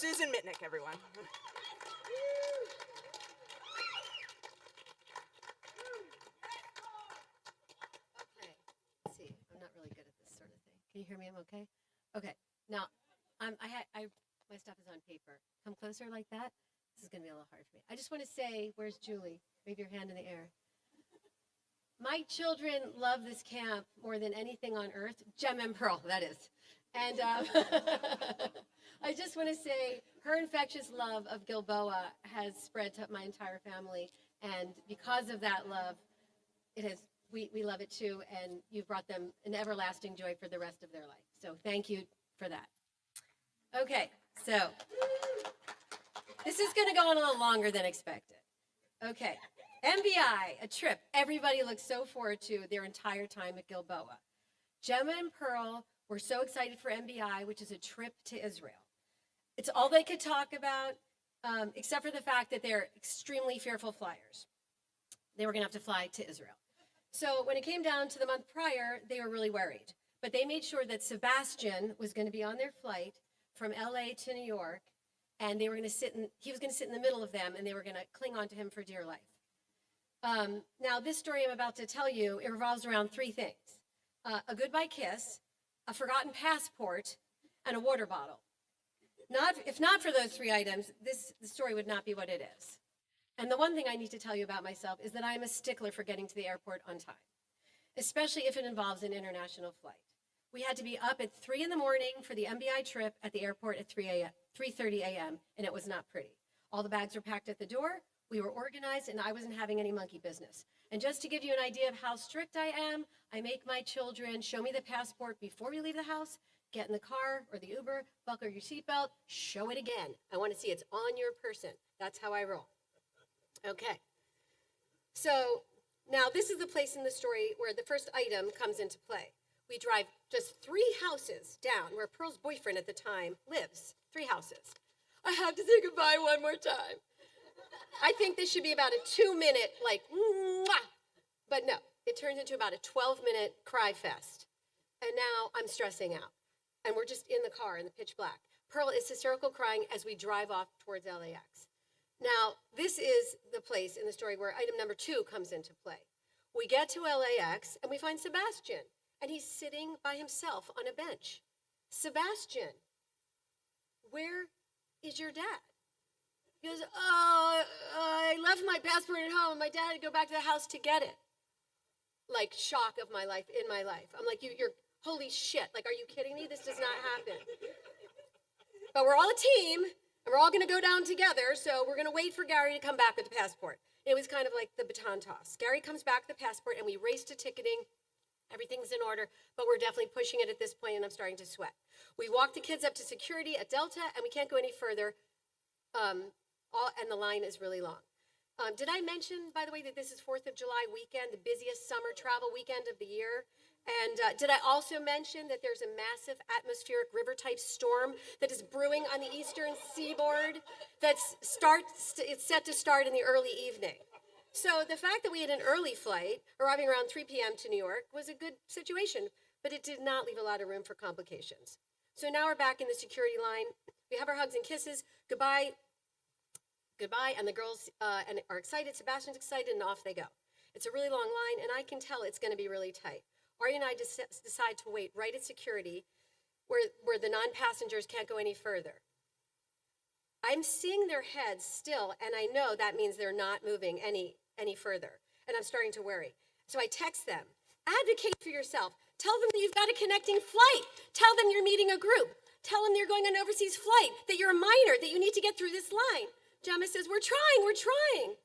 Susan Mitnick, everyone. Okay, let's see. I'm not really good at this sort of thing. Can you hear me? I'm okay? Okay. Now, my stuff is on paper. Come closer like that. This is going to be a little hard for me. I just want to say, where's Julie? Wave your hand in the air. My children love this camp more than anything on earth. Gemma and Pearle, that is. And I just want to say her infectious love of Gilboa has spread to my entire family. And because of that love, we love it too. And you've brought them an everlasting joy for the rest of their life. So thank you for that. Okay, so this is going to go on a little longer than expected. Okay, MBI, a trip everybody looks so forward to their entire time at Gilboa. Gemma and Pearle were so excited for MBI, which is a trip to Israel. It's all they could talk about, except for the fact that they're extremely fearful flyers. They were going to have to fly to Israel. So when it came down to the month prior, they were really worried. But they made sure that Sebastian was going to be on their flight from LA to New York, and he was going to sit in the middle of them, and they were going to cling on to him for dear life. Now, this story I'm about to tell you, it revolves around three things. A goodbye kiss, a forgotten passport, and a water bottle. If not for those three items, the story would not be what it is. And the one thing I need to tell you about myself is that I am a stickler for getting to the airport on time, especially if it involves an international flight. We had to be up at 3 in the morning for the MBI trip at the airport at 3:30 a.m., and it was not pretty. All the bags were packed at the door, we were organized, and I wasn't having any monkey business. And just to give you an idea of how strict I am, I make my children show me the passport before we leave the house, get in the car or the Uber, buckle your seatbelt, show it again. I want to see it's on your person. That's how I roll. Okay. So now this is the place in the story where the first item comes into play. We drive just 3 houses down where Pearl's boyfriend at the time lives. 3 houses. I have to say goodbye one more time. I think this should be about a 2-minute, like, mwah. But no, it turns into about a 12-minute cry fest. And now I'm stressing out. And we're just in the car in the pitch black. Pearle is hysterical crying as we drive off towards LAX. Now, this is the place in the story where item number 2 comes into play. We get to LAX and we find Sebastian. And he's sitting by himself on a bench. Sebastian, where is your dad? He goes, I left my passport at home. My dad had to go back to the house to get it. Like, shock of my life, in my life. I'm like, you're holy shit. Like, are you kidding me? This does not happen. But we're all a team, and we're all going to go down together, so we're going to wait for Gary to come back with the passport. It was kind of like the baton toss. Gary comes back with the passport, and we race to ticketing. Everything's in order, but we're definitely pushing it at this point, and I'm starting to sweat. We walk the kids up to security at Delta, and we can't go any further, and the line is really long. Did I mention, by the way, that this is 4th of July weekend, the busiest summer travel weekend of the year? And did I also mention that there's a massive atmospheric river-type storm that is brewing on the eastern seaboard it's set to start in the early evening? So the fact that we had an early flight, arriving around 3 p.m. to New York, was a good situation, but it did not leave a lot of room for complications. So now we're back in the security line. We have our hugs and kisses. Goodbye, and the girls are excited. Sebastian's excited, and off they go. It's a really long line, and I can tell it's going to be really tight. Ari and I decide to wait right at security where the non-passengers can't go any further. I'm seeing their heads still, and I know that means they're not moving any further, and I'm starting to worry. So I text them, advocate for yourself. Tell them that you've got a connecting flight. Tell them you're meeting a group. Tell them you're going on an overseas flight, that you're a minor, that you need to get through this line. Gemma says, we're trying.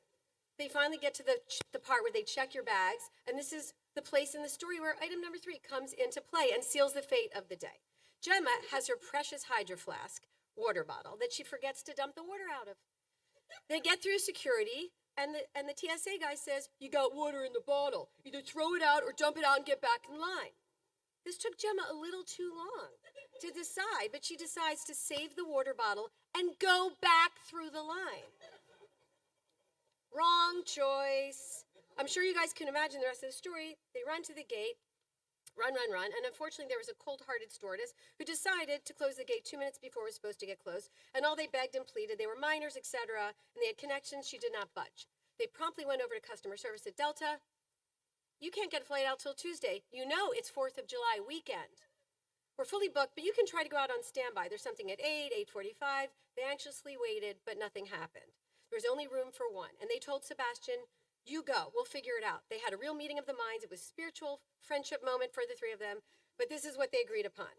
They finally get to the part where they check your bags, and this is the place in the story where item number 3 comes into play and seals the fate of the day. Gemma has her precious Hydro Flask water bottle that she forgets to dump the water out of. They get through security, and the TSA guy says, you got water in the bottle. Either throw it out or dump it out and get back in line. This took Gemma a little too long to decide, but she decides to save the water bottle and go back through the line. Wrong choice. I'm sure you guys can imagine the rest of the story. They run to the gate. Run, run, run. And unfortunately, there was a cold-hearted stewardess who decided to close the gate 2 minutes before it was supposed to get closed. And all they begged and pleaded, they were minors, etc., and they had connections. She did not budge. They promptly went over to customer service at Delta. You can't get a flight out till Tuesday. You know it's 4th of July weekend. We're fully booked, but you can try to go out on standby. There's something at 8, 8:45. They anxiously waited, but nothing happened. There was only room for one. And they told Sebastian, you go, we'll figure it out. They had a real meeting of the minds. It was a spiritual friendship moment for the three of them, but this is what they agreed upon.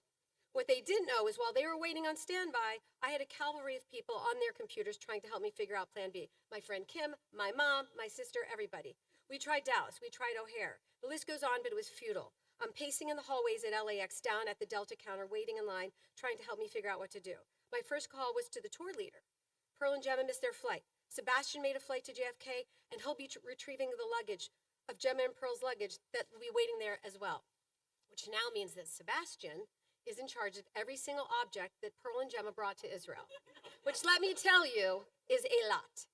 What they didn't know is while they were waiting on standby, I had a cavalry of people on their computers trying to help me figure out plan B. My friend Kim, my mom, my sister, everybody. We tried Dallas, we tried O'Hare. The list goes on, but it was futile. I'm pacing in the hallways at LAX down at the Delta counter, waiting in line, trying to help me figure out what to do. My first call was to the tour leader. Pearle and Gemma missed their flight. Sebastian made a flight to JFK, and he'll be retrieving the luggage of Gemma and Pearle's luggage that will be waiting there as well, which now means that Sebastian is in charge of every single object that Pearle and Gemma brought to Israel, which, let me tell you, is a lot.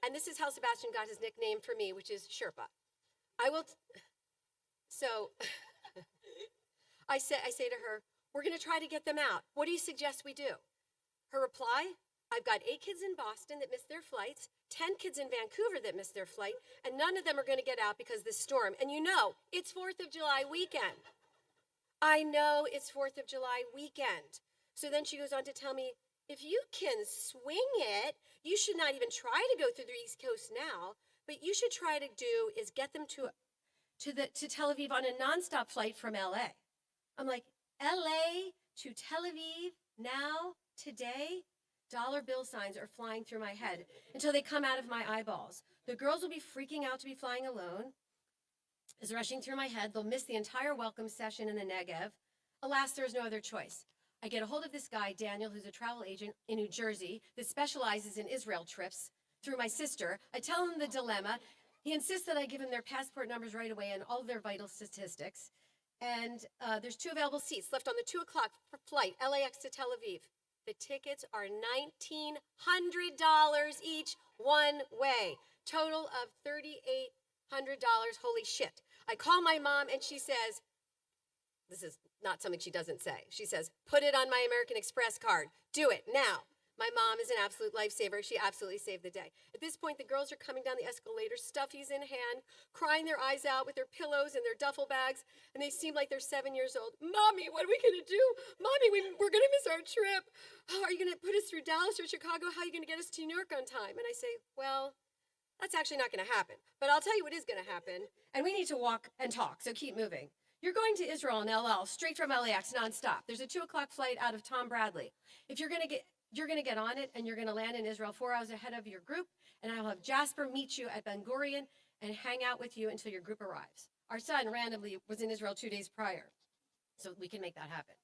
And this is how Sebastian got his nickname for me, which is Sherpa. So I say to her, we're going to try to get them out. What do you suggest we do? Her reply, I've got 8 kids in Boston that missed their flights, 10 kids in Vancouver that missed their flight, and none of them are going to get out because of this storm. And you know, it's 4th of July weekend. I know it's 4th of July weekend. So then she goes on to tell me, if you can swing it, you should not even try to go through the East Coast now. But you should try to do is get them to Tel Aviv on a nonstop flight from LA. I'm like, LA to Tel Aviv now, today? Dollar bill signs are flying through my head until they come out of my eyeballs. The girls will be freaking out to be flying alone. It's rushing through my head. They'll miss the entire welcome session in the Negev. Alas, there's no other choice. I get a hold of this guy, Daniel, who's a travel agent in New Jersey that specializes in Israel trips through my sister. I tell him the dilemma. He insists that I give him their passport numbers right away and all of their vital statistics. And there's 2 available seats left on the 2 o'clock flight, LAX to Tel Aviv. The tickets are $1,900 each one way. Total of $3,800. Holy shit. I call my mom and she says, this is not something she doesn't say. She says, put it on my American Express card. Do it now. My mom is an absolute lifesaver. She absolutely saved the day. At this point, the girls are coming down the escalator, stuffies in hand, crying their eyes out with their pillows and their duffel bags, and they seem like they're 7 years old. Mommy, what are we going to do? Mommy, we're going to miss our trip. Oh, are you going to put us through Dallas or Chicago? How are you going to get us to New York on time? And I say, well, that's actually not going to happen. But I'll tell you what is going to happen, and we need to walk and talk, so keep moving. You're going to Israel and LL, straight from LAX, nonstop. There's a 2 o'clock flight out of Tom Bradley. If you're going to get on it, and you're going to land in Israel 4 hours ahead of your group, and I will have Jasper meet you at Ben Gurion and hang out with you until your group arrives. Our son randomly was in Israel 2 days prior, so we can make that happen.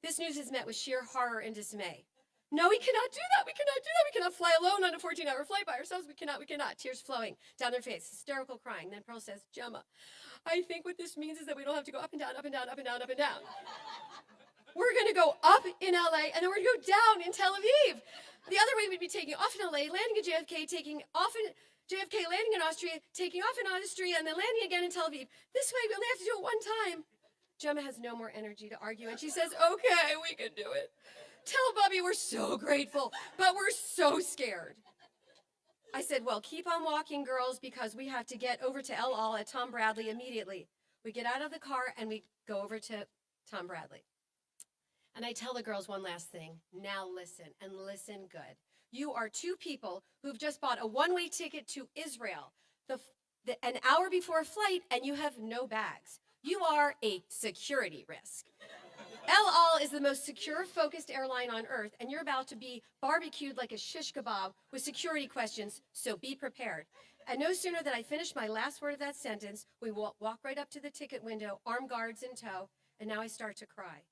This news is met with sheer horror and dismay. No, we cannot do that. We cannot do that. We cannot fly alone on a 14-hour flight by ourselves. We cannot. Tears flowing down their face, hysterical crying. Then Pearle says, Gemma, I think what this means is that we don't have to go up and down, up and down, up and down, up and down. We're going to go up in LA, and then we're going to go down in Tel Aviv. The other way we'd be taking off in LA, landing at JFK, taking off in JFK, landing in Austria, taking off in Austria, and then landing again in Tel Aviv. This way, we only have to do it one time. Gemma has no more energy to argue, and she says, okay, we can do it. Tell Bubby we're so grateful, but we're so scared. I said, well, keep on walking, girls, because we have to get over to El Al at Tom Bradley immediately. We get out of the car, and we go over to Tom Bradley. And I tell the girls one last thing. Now listen, and listen good. You are 2 people who've just bought a one-way ticket to Israel an hour before a flight, and you have no bags. You are a security risk. El Al is the most secure-focused airline on Earth, and you're about to be barbecued like a shish kebab with security questions, so be prepared. And no sooner than I finish my last word of that sentence, we walk right up to the ticket window, armed guards in tow, and now I start to cry.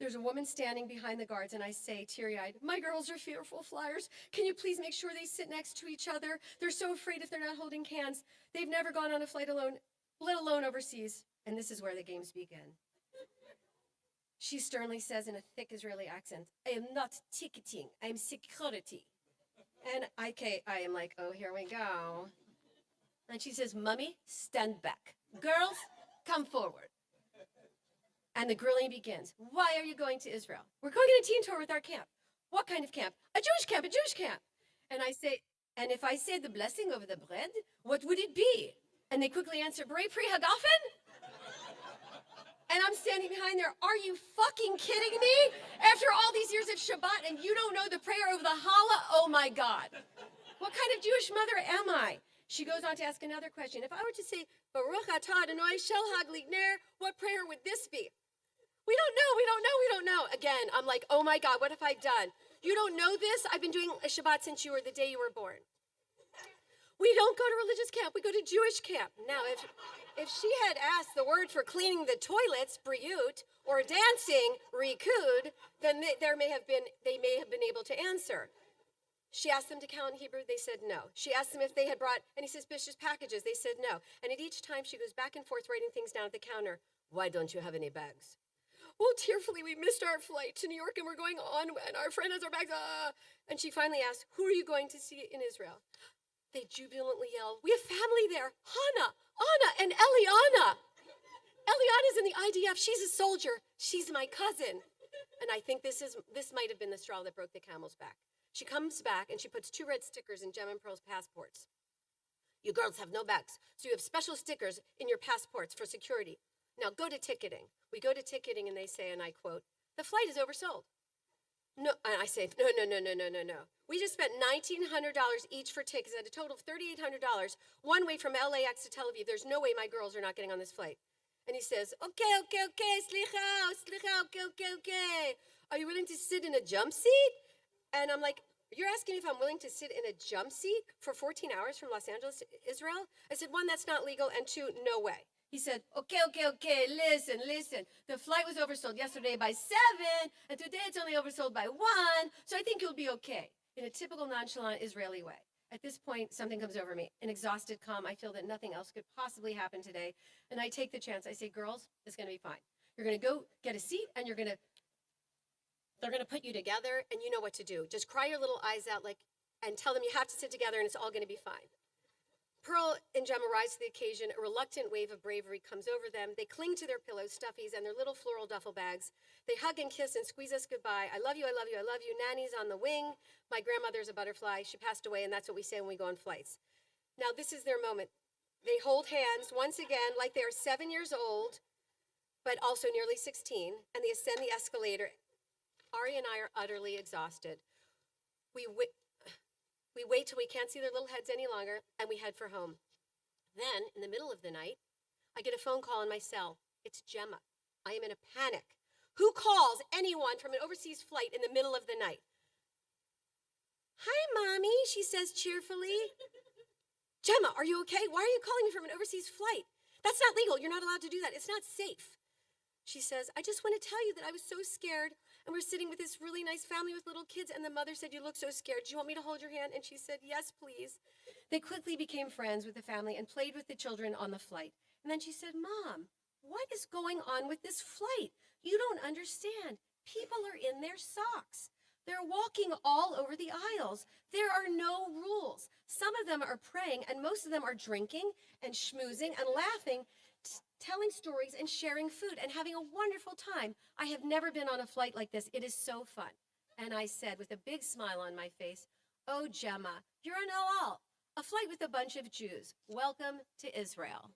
There's a woman standing behind the guards, and I say, teary-eyed, my girls are fearful flyers. Can you please make sure they sit next to each other? They're so afraid if they're not holding hands. They've never gone on a flight alone, let alone overseas. And this is where the games begin. She sternly says in a thick Israeli accent, I am not ticketing, I am security. And I am like, oh, here we go. And she says, Mummy, stand back. Girls, come forward. And the grilling begins. Why are you going to Israel? We're going on a teen tour with our camp. What kind of camp? A Jewish camp, a Jewish camp. And I say, and if I say the blessing over the bread, what would it be? And they quickly answer, B'rei Pri Hagafen? And I'm standing behind there, are you fucking kidding me? After all these years of Shabbat and you don't know the prayer over the challah? Oh my God. What kind of Jewish mother am I? She goes on to ask another question. If I were to say, Baruch atah Adonai shel haglik ner, what prayer would this be? We don't know. Again, I'm like, oh my God, what have I done? You don't know this? I've been doing a Shabbat since you were the day you were born. We don't go to religious camp, we go to Jewish camp. Now, if she had asked the word for cleaning the toilets, briut, or dancing, rikud, then they may have been able to answer. She asked them to count in Hebrew, they said no. She asked them if they had brought any suspicious packages, they said no. And at each time she goes back and forth writing things down at the counter. Why don't you have any bags? Well, tearfully, we missed our flight to New York and we're going on and our friend has our bags. And she finally asked, who are you going to see in Israel? They jubilantly yelled, we have family there, Hannah, Anna, and Eliana. Eliana's in the IDF, she's a soldier, she's my cousin. And I think this might have been the straw that broke the camel's back. She comes back and she puts 2 red stickers in Gemma and Pearle's passports. You girls have no bags, so you have special stickers in your passports for security. Now go to ticketing. We go to ticketing and they say, and I quote, the flight is oversold. No, and I say, no. We just spent $1,900 each for tickets at a total of $3,800, one way from LAX to Tel Aviv. There's no way my girls are not getting on this flight. And he says, okay, slicha, okay. Are you willing to sit in a jump seat? And I'm like, you're asking me if I'm willing to sit in a jump seat for 14 hours from Los Angeles to Israel? I said, 1, that's not legal, and 2, no way. He said, okay, listen. The flight was oversold yesterday by 7, and today it's only oversold by 1, so I think you'll be okay, in a typical nonchalant Israeli way. At this point, something comes over me, an exhausted calm. I feel that nothing else could possibly happen today, and I take the chance. I say, girls, it's going to be fine. You're going to go get a seat, and they're going to put you together, and you know what to do. Just cry your little eyes out and tell them you have to sit together, and it's all going to be fine. Pearle and Gemma rise to the occasion. A reluctant wave of bravery comes over them. They cling to their pillows, stuffies, and their little floral duffel bags. They hug and kiss and squeeze us goodbye. I love you. Nanny's on the wing. My grandmother's a butterfly. She passed away, and that's what we say when we go on flights. Now, this is their moment. They hold hands once again like they are 7 years old, but also nearly 16, and they ascend the escalator. Ari and I are utterly exhausted. We wait till we can't see their little heads any longer, and we head for home. Then, in the middle of the night, I get a phone call on my cell. It's Gemma. I am in a panic. Who calls anyone from an overseas flight in the middle of the night? Hi, Mommy, she says cheerfully. Gemma, are you okay? Why are you calling me from an overseas flight? That's not legal. You're not allowed to do that. It's not safe. She says, I just want to tell you that I was so scared, and we're sitting with this really nice family with little kids, and the mother said, you look so scared. Do you want me to hold your hand? And she said, yes, please. They quickly became friends with the family and played with the children on the flight. And then she said, Mom, what is going on with this flight? You don't understand. People are in their socks. They're walking all over the aisles. There are no rules. Some of them are praying, and most of them are drinking and schmoozing and laughing, telling stories and sharing food and having a wonderful time. I have never been on a flight like this. It is so fun. And I said with a big smile on my face, oh, Gemma, you're an al, a flight with a bunch of Jews. Welcome to Israel.